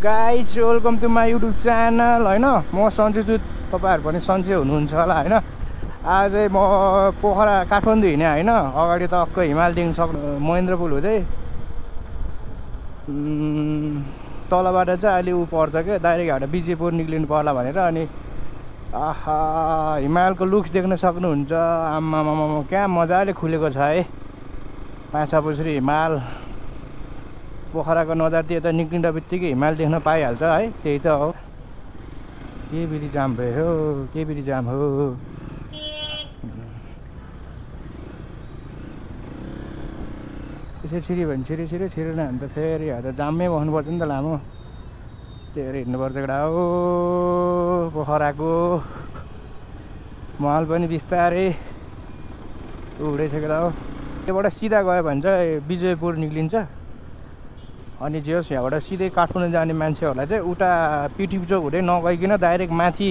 Guys welcome to my YouTube channel होइन। म सन्जु छु, तपाईँहरू पनि सन्चै हुनुहुन्छ होला होइन। आज म पोखरा काठमाडौँ हिँडेँ होइन। अगाडि त अक्क हिमाल देख्न सक्नु, महेन्द्र पुल हुँदै तलबाट चाहिँ अहिले ऊ पर्छ क्या, डाइरेक्ट हाट विजयपुर निक्लिनु पर्ला भनेर। अनि आहा हिमालको लुक्स देख्न सक्नुहुन्छ। आम्मामामा क्या मजाले खुलेको छ है। माछापुछ्री हिमाल, पोखराको नजरतिर त निक्लिँदा बित्तिकै हिमाल देख्न पाइहाल्छ है। त्यही त हो। के बिरी जाम भयो, के बिरी जाम हो। यसरी छिरी भने छिरी छिरेन भने त फेरि त जाममै बस्नुपर्छ नि त लामो। त्यही हिँड्नुपर्छ एउटा हो। पोखराको महल पनि बिस्तारै उडेछ क्या हो। त्योबाट सिधा गयो भने चाहिँ विजयपुर निक्लिन्छ। अनि जे होस् यहाँबाट सिधै काठमाडौँ जाने मान्छेहरूलाई चाहिँ उता पिटिपी चोक हुँदै नगइकन डाइरेक्ट माथि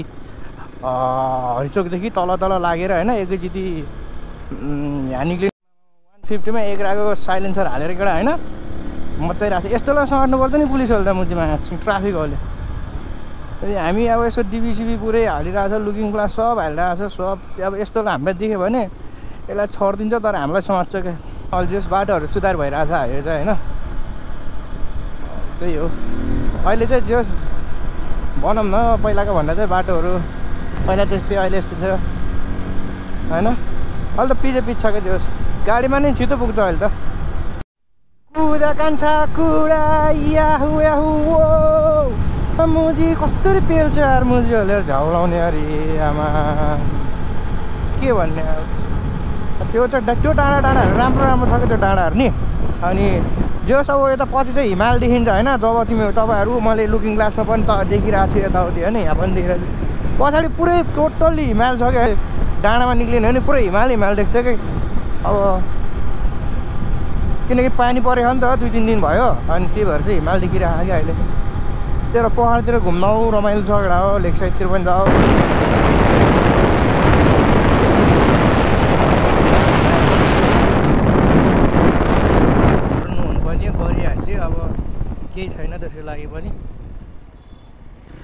हरिचोकदेखि तल लागेर होइन एकैचोटि यहाँ निक्लिनु 150 मा एग्राको साइलेन्सर हालेर केटा होइन मचाइरहेको छ। यस्तोलाई सर्नुपर्छ नि पुलिसहरूले त मुजीमा ट्राफिकहरूले। हामी अब यसो डिबिसिबी पुरै हालिरहेको छ, लुकिङ ग्लास सब हालिरहेको छ सब। अब यस्तोलाई हामीलाई देख्यो भने यसलाई छोडिदिन्छ, तर हामीलाई समात्छ क्या। अलजेस बाटोहरू सुधार भइरहेछ यो चाहिँ होइन। त्यही हो अहिले चाहिँ जे होस् भनौँ न, पहिलाको भन्दा चाहिँ बाटोहरू पहिला त्यस्तै अहिले यस्तो छ होइन। अहिले त पिछ छ क्या। जे होस् गाडीमा नै छिटो पुग्छ अहिले त। कुदा कान्छा कुडा याहु याहु ओ मुजी कस्तरी पेल्छ यार। मुजीहरूले झौलाउने अरे आमा के भन्ने। त्यो चाहिँ त्यो डाँडाहरू राम्रो छ क्या त्यो डाँडाहरू नि। अनि जो अब यता पछि चाहिँ हिमाल देखिन्छ होइन। जब तपाईँहरू मैले लुकिङ ग्लासमा पनि त देखिरहेको छु यताउति होइन, यहाँ पनि देखिरहेको छु। पछाडि पुरै टोटल्ली हिमाल छ क्या। डाँडामा निक्लिनु भने पुरै हिमाल देख्छ कि। अब किनकि पानी परेको नि त 2-3 दिन भयो। अनि त्यही भएर चाहिँ हिमाल देखिरहेको क्या अहिले। त्यही भएर पहाडतिर घुम्न रमाइलो छ एउटा हो। लेक साइडतिर पनि जाऊ। अब केही छैन त्यसको लागि पनि।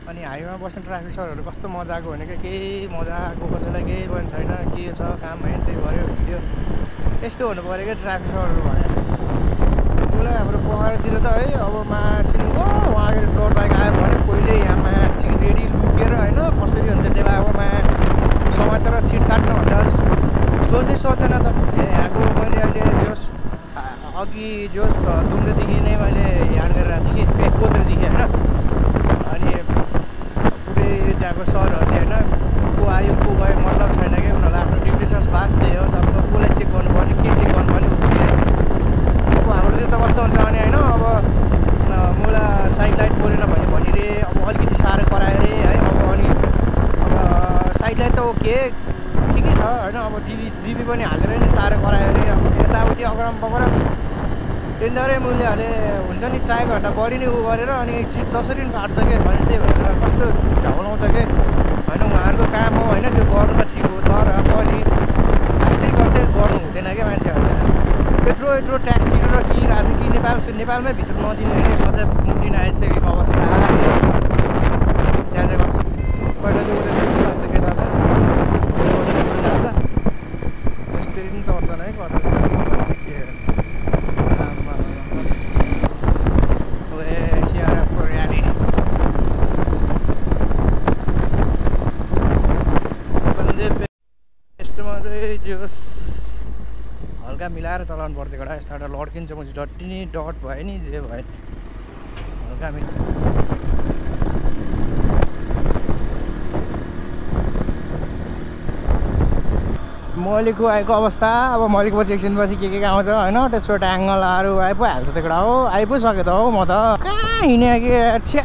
अनि हाइवेमा बस्ने ट्राफिक सरहरू कस्तो मजाको भने क्या, केही मजाको कसैलाई केही पनि छैन। के छ काम होइन त्यही भयो त्यो यस्तो हुनु पऱ्यो क्या ट्राफिक सरहरू भनेर। उसलाई हाम्रो पोखरातिर त है अब मान्छे उहाँ रोड बाइक आयो भने पहिले यहाँ मान्छे रेडी लुकेर होइन कसरी हुन्छ त्यसलाई अब समातेर छिट काट्नु भन्दा सोच्दैन त। यहाँको मैले अहिले जोस् अघि जोस् दुम्रेदेखि नै मैले याद गरिरहेको थिएँ कि कोत्रेदेखि होइन। अनि पुरै त्यहाँको सरहरूले होइन को आयो को गयो मतलब छैन कि। उनीहरूलाई आफ्नो ड्युटी पास दियो। तपाईँको कसलाई चेक गर्नुपर्ने के चेक गर्नुपर्ने अब हाम्रोतिर त कस्तो हुन्छ भने होइन। अब मुला साइड लाइट बोलेन भने भनिरे अब अलिकति साह्रो करायो अरे है। अनि अब साइड लाइट त ओके ठिकै छ होइन। अब डिबी पनि हालेर नि साह्रो करायो अरे। अब यताउति अगरम पगरम टेन्डरै मूल्यहरूले हुन्छ नि 4 घन्टा बढी नै उ गरेर अनि चिज जसरी पनि काट्छ क्या। भने त्यही भएर कस्तो झौलाउँछ कि होइन। उहाँहरूको काम हो होइन, त्यो गर्नु त ठिक हो। तर पनि प्लास्टिक गर्दै गर्नु हुँदैन क्या मान्छेहरूले। यत्रो ट्याक्स तिरेर किनिरहेको छ कि नेपालमै भित्र नदिने होइन। यसमा चाहिँ मुटिन आइसकेको अवस्था। त्यहाँ चाहिँ कस्तो पहिला चाहिँ उसले केटा त यस्तरी पनि चल्दैन है कता। हल्का मिलाएर चलाउनु पर्छ एउटा। यस्तो एउटा लड्किन्छ म डट्टी नि डट भयो नि जे भयो हल्का मौलिकको आएको अवस्था। अब मौलिक पछि एकछिनपछि के आउँछ होइन। त्यसको ट्याङ्गलहरू आइपुहाल्छ त्यो कुरा हो। आइपुग्यो त हौ। म त कहाँ हिँडेँ कि छ्या।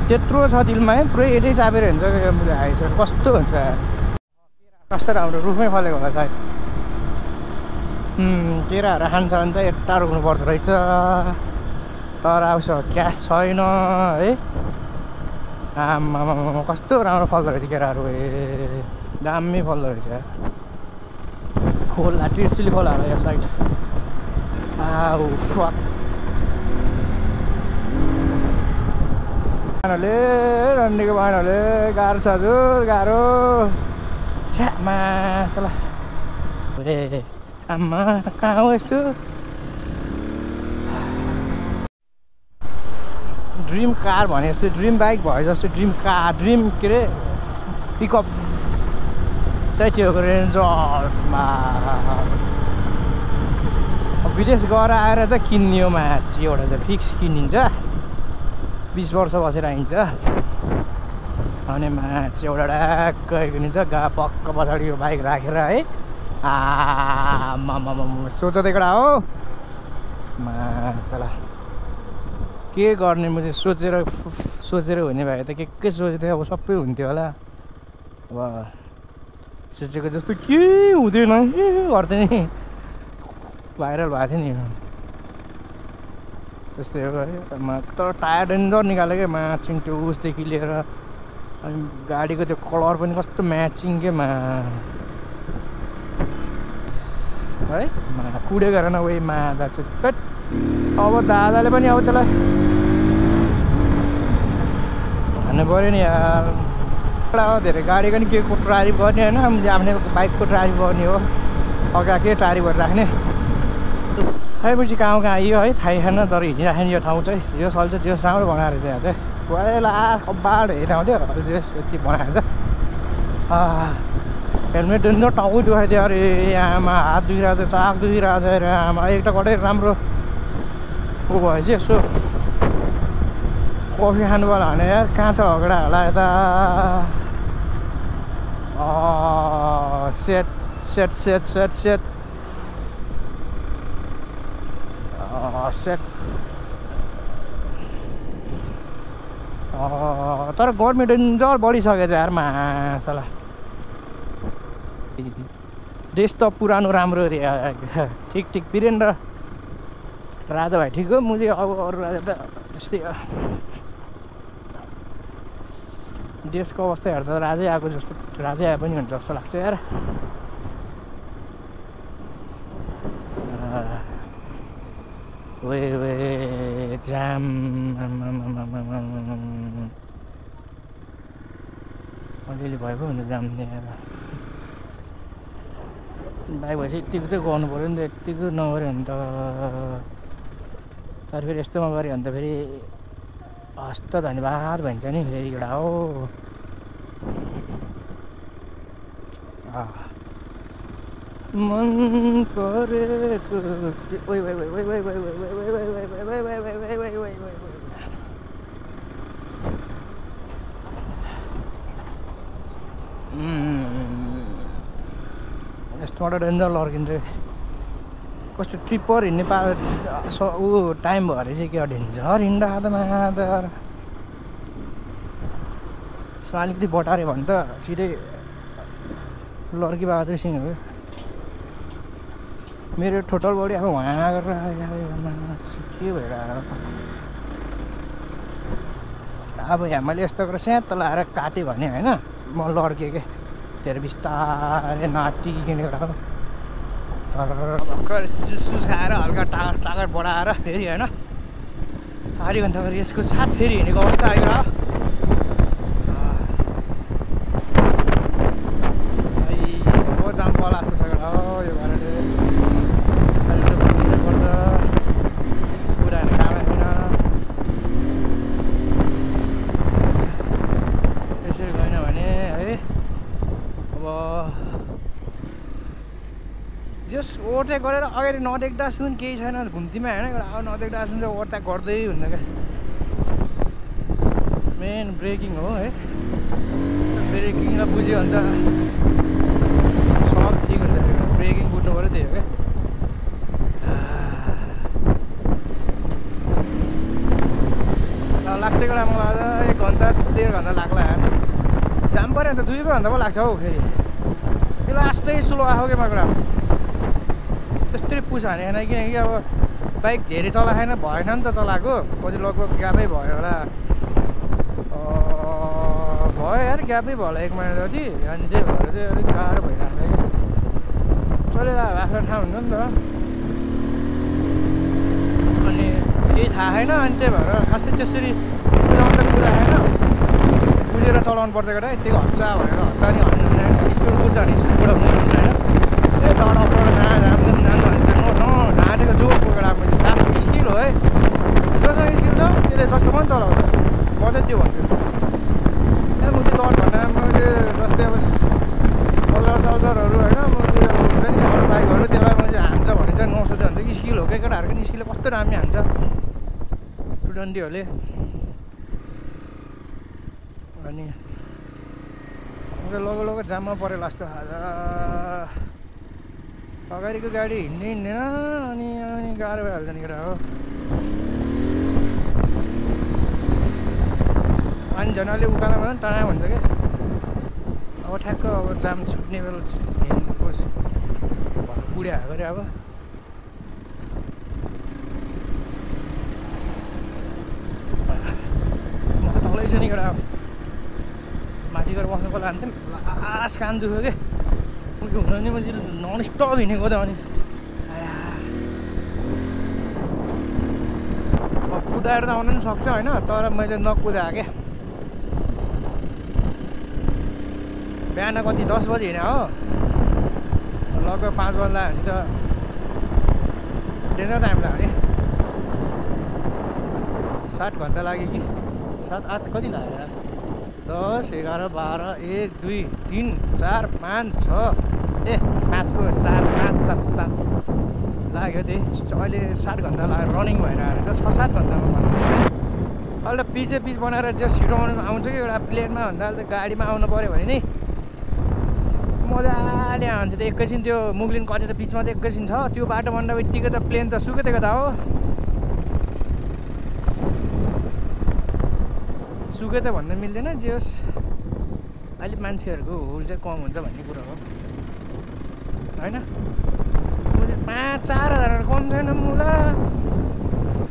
त्यत्रो छ दिलमा है, पुरै यतै चापेर हिँड्छ क्या मैले हाइसकेर। कस्तो हुन्छ कस्तो राम्रो रुखमै फलेको होला सायद। केराहरू खान्छ भने चाहिँ यता रोक्नु पर्दो रहेछ। तर आउँछ क्यास छैन है। आम्मामा कस्तो राम्रो फल्दो रहेछ केराहरू। दामी फल्दो रहेछ। खोला त्रिशुली खोला हो यो साइड। आऊ फक वाहनहरूले रन्डीको वाहनहरूले गाह्रो छ हजुर गाह्रो छ्यामा चला ए आम्मा कहाँ हो यस्तो ड्रिम कार भने जस्तो ड्रिम बाइक भयो जस्तो ड्रिम कार ड्रिम के अरे पिकअप चाहिँ त्यो रेन्जरमा विदेश गएर आएर चाहिँ किन्ने हो म्याच एउटा चाहिँ फिक्स किनिन्छ 20 वर्ष बसेर आइन्छ अनि म्याच एउटा ढ्याक्कै किनिन्छ पक्क पछाडि यो बाइक राखेर है सोच कडा हो माछला के गर्ने म चाहिँ सोचेर हुने भए त के सोचेको अब सबै हुन्थ्यो होला अब सोचेको जस्तो के हुँदैन गर्थ्यो नि भाइरल भएको थियो नि त्यस्तै हो है तर टायर डेन्जर निकाल्यो क्या म्याचिङ त्यो उसदेखि लिएर अनि गाडीको त्यो कलर पनि कस्तो म्याचिङ के है कुडे गरेन उही दादा चाहिँ अब दादाले पनि अब त्यसलाई भन्नु पऱ्यो नि यार हो धेरै गाडीको नि के को ट्रारिफ गर्ने होइन आफ्नै बाइकको ट्रारिफ गर्ने हो अगाडि के ट्रारिफ गरेर राख्ने खैपछि कहाँ आइयो है थाहै छैन तर हिँडिराख्ने यो ठाउँ चाहिँ जो चल्छ जो राम्रो बनाएर चाहिँ चाहिँ पहिला कबाड हेर्दाउँथ्यो यति बनाएर हेलमेट डेन्जर टाउकै दुखाइदियो अरे आमा हात दुखिरहेको छ चाक दुखिरहेको छ अरे आमा एउटा कतै राम्रो ऊ भएपछि यसो कफी खानुपर्ला भने यार कहाँ छ हगडा होला यता set set set set set set तर गर्मी डेन्जर बढिसकेछ यार मासला देश त पुरानो राम्रो अरे ठिक ठिक वीरेन्द्र राजा भाइ ठिक हो मुझे अब अरू राजा त त्यस्तै देशको अवस्था हेर्दा राजै आएको जस्तो राजै आए पनि हुन्छ जस्तो लाग्छ यार वे जाम अलिअलि भएको हुन्छ जाम बाइक भएपछि यत्तिको चाहिँ गर्नु पऱ्यो नि त यत्तिको नगऱ्यो भने त तर फेरि यस्तोमा गऱ्यो भने त फेरि हस्त धन्यवाद भन्छ नि फेरि एउटा हो मन परेको यस्तोबाट डेन्जर लड्किन्छ कस्तो ट्रिपर हिँड्ने ऊ टाइम भएर चाहिँ क्या डेन्जर हिँड्दा त अलिकति बटाऱ्यो भने त सिधै लड्की बहादुर सिंह हो मेरो टोटल बडी अब वहाँ गरेर के भइरहेको अब यहाँ मैले यस्तो गरेर स्यात लाएर काटेँ भने होइन म लड्केँ के धेरै बिस्तारै नाटिकन एउटा भर्खर जुस खाएर हल्का टागर बढाएर फेरि होइन आधी घन्टाको यसको साथ फेरि हिँडेको अवस्था आइर जाम पला जस्तो छ यो घरले कुरा हेर्ने काम छैन यसरी गएन भने है अब जस ओभरटेक गरेर अगाडि नदेख्दासम्म केही छैन घुम्तीमा होइन अब नदेख्दासम्म चाहिँ ओभरटेक गर्दै हुन्छ क्या मेन ब्रेकिङ हो है ब्रेकिङलाई बुझ्यो भने त सब ठिक हुन्छ ब्रेकिङ बुझ्नु पऱ्यो त्यही हो क्या लाग्छ कडा मलाई 1 घन्टा 1.5 घन्टा लाग्ला जाम पऱ्यो भने त 2 घन्टा पो लाग्छ हौ फेरि यो लास्टै स्लो आएको क्या मलाई त्यस्तै पुस हाने छैन किनकि अब बाइक धेरै चलाएन भएन नि त चलाएको पछि लगभग ग्यापै भयो होला भयो यार ग्यापै भयो होला 1 महिना जति अनि त्यही भएर चाहिँ अलिक गाह्रो भइरहेको छ क्या चलेर आफ्नो ठाउँ हुन्छ नि त अनि केही थाहा छैन। अनि त्यही भएर खासै त्यसरी कुदाउनु त कुदाएन, बुझेर चलाउनु पर्छ केटा। यतिको हच्चा भनेर हच्चा नि हान्नु हुँदैन, स्पिड कुद्छ भने स्पिड कुदाउनु हुँदैन। ए डर अप्रोड कहाँ जानु जानु भने ढाँटेको जोको केटा मैले सानो स्किल हो है, जोसँग स्किल छ त्यसले जस्तो पनि चलाउँछ। म चाहिँ त्यो भन्छु। ए म त्यो डर भन्दा मैले जस्तै अब पल्सर सल्सरहरू होइन, म त्यो हुन्छ नि सानो बाइकहरू त्यसलाई मैले हान्छ भने चाहिँ नसोच्यो भने चाहिँ स्किल हो क्या, केटाहरूको नि स्किलले कस्तो दामी हान्छ टुडन्डीहरूले। अनि लग जाममा पऱ्यो लास्ट आज। अगाडिको गाडी हिँड्दैन अनि गाह्रो भइहाल्छ नि केटा हो। अनि झन् अलि उकालोमा पनि टाढा हुन्छ क्या। अब ठ्याक्क अब जाम छुट्ने बेला हिँड्नु पुड्या गरे अब। म त तलै छु नि केटा, माथि गएर बस्नुको लान्थेँ लास्ट कान दुख्यो कि उयो हुन नि मैले नन स्टप हिँडेको त। अनि कुदाएर त आउनु पनि सक्छ होइन, तर मैले नकुदाएँ क्या। बिहान कति 10 बजी हिँडेँ हो, लगभग 5 बजी लाग्यो भने त डेन्जर टाइम लाग्यो कि। 60 घन्टा लाग्यो कि 7 8 कति लाग्यो यार, 10 11 12 1 2 3 4 5 6 ए 5 को 4 5 7 7 लाग्यो। त्यही अहिले 60 घन्टा लाग्यो रनिङ भएर आएर त 6-7 घन्टामा भन्नु। अहिले त पिच बनाएर जस्ट छिटो आउँछ कि एउटा प्लेनमा भन्दा अहिले त गाडीमा आउनु पऱ्यो भने नि मजाले आउँछ। त एकैछिन त्यो मुगलिन कति त बिचमा त एकैछिन छ, त्यो बाटो भन्दा बित्तिकै त प्लेन त सुकेको त हो, सुके त भन्न मिल्दैन। जे होस् अलिक मान्छेहरूको हुल चाहिँ कम हुन्छ भन्ने कुरो हो होइन। 5-4 हजार कम छैन मुला,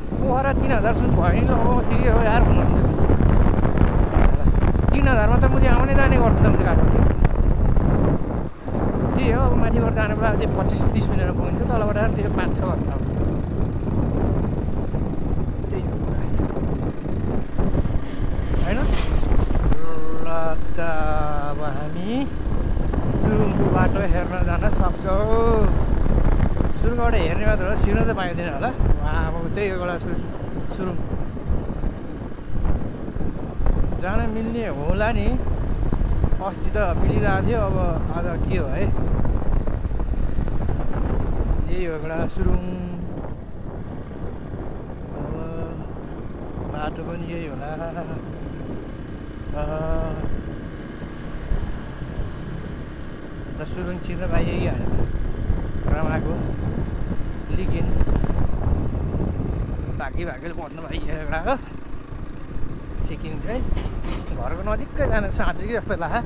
पोखरा 3,000 सुन भयो नि। अब ठिकै हो यार भन्नुहुन्छ, 3,000मा त मैले आउने जाने गर्छु त मैले काठमाडौँ। त्यही हो, अब माथिबाट जानु बेला त्यो 25-30 मिनटमा पुगिन्छ, तलबाट त्यो 5-6 घन्टा त्यही हो होइन। ल त अब हामी सुरुङको बाटो हेर्न जान सक्छौँ। सुरुङबाट हेर्ने मात्र हो, छिर्न त पाइँदैन होला। अब त्यही एउटा सुरुङ जान मिल्ने होला नि, अस्ति त मिलिरहेको थियो, अब आज के हो है। यही हो एउटा सुरुङ, अब बाटो पनि यही होला। सुरुङ छिर्न पाइहाल्यो रमाएको लिगिन भागीले पढ्नु पाइयो एउटा हो। सिक्किम चाहिँ घरको नजिकै जानु साँच्चै कि जस्तो लाग्यो।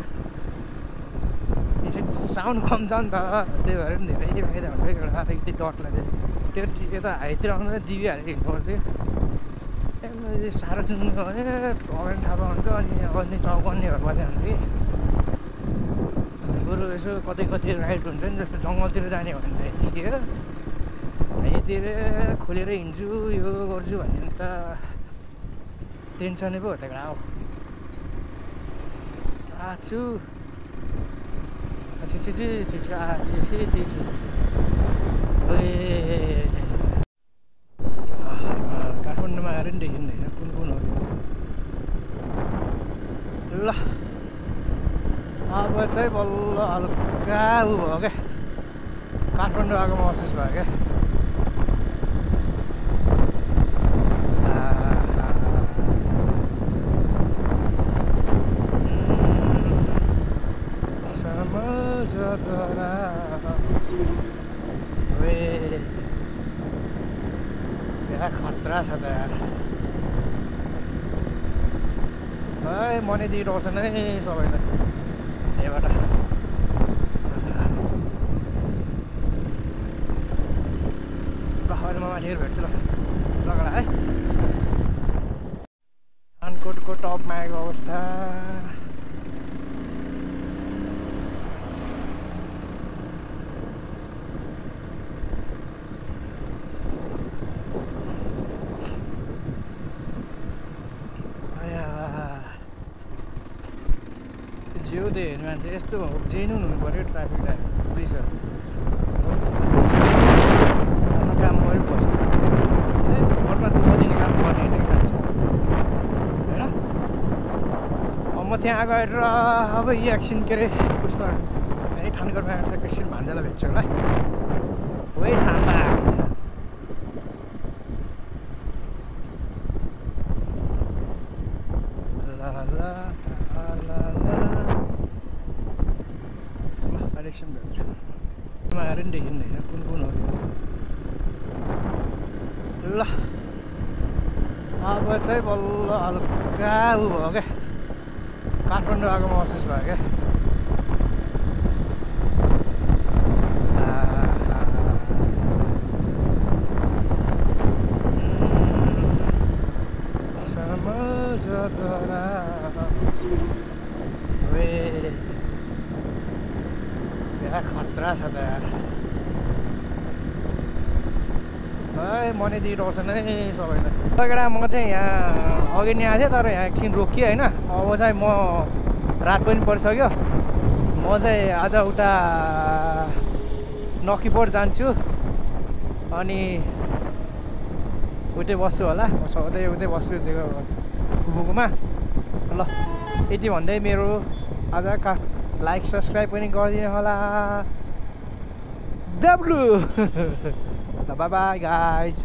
साउन्ड कम छ नि त, त्यही भएर पनि धेरै फाइदा हुन्छ एउटा। अलिकति डर लाग्यो त्यो यता हाइतिर आउनु त दिबिहालेर हिँड्नु पर्थ्यो। मैले साह्रो सुन्नु भने कमेन्ट थाहा हुन्छ, अनि चौकन्नेहरू बस्यो भने बरु यसो कतै राइड हुन्छ नि, जस्तो जङ्गलतिर जाने हो भने ठिकै हो। यतिर खोलेर हिँड्छु यो गर्छु भन्ने त टेन्सनै पो हो त हो। आछु काठमाडौँमा आएर नि देखिँदैन कुन हो। ल अब चाहिँ बल्ल हल्का उ भयो क्या, काठमाडौँ आएको महसुस भयो क्या। खतरा छ त यार, है मनै दिइरहेको छ नै सबैलाई यहाँबाट। ल अहिले म माथिहरू भेट्छु ल लगडा है। कानकोटको टपमा आएको अवस्था। जिउँदै हेर्ने मान्छे यस्तो जेन्युन हुनु पऱ्यो ट्राफिक ड्राइभर पुलिसहरू आफ्नो काम गरिबस्छ घरमा दुःख दिने काम गर्ने होइन होइन म त्यहाँ गएर अब एकछिन के अरे उसमा यहीँ खानगरमा एकछिन भान्जालाई भेट्छु होला ओइ साम्बा कलेक्सन भेट्छु आएर नि देखिँदैन कुन कुन हो ल अब चाहिँ बल्ल हल्का उ भयो क्या काठमाडौँ आएको महसुस भयो क्या खतरा छ त यार है मनै दिइरहेको छ नै सबैलाई लगेर म चाहिँ यहाँ अघि नि आएको थिएँ तर यहाँ एकछिन रोकिएँ होइन अब चाहिँ म रात पनि परिसक्यो म चाहिँ आज उता नक्कीपोट जान्छु अनि उतै बस्छु होला सधैँ उतै बस्छु त्यो फुपूकोमा ल यति भन्दै मेरो आज लाइक सब्सक्राइब पनि गरिदिनु होला डब्लु ल बाई बाई गाइज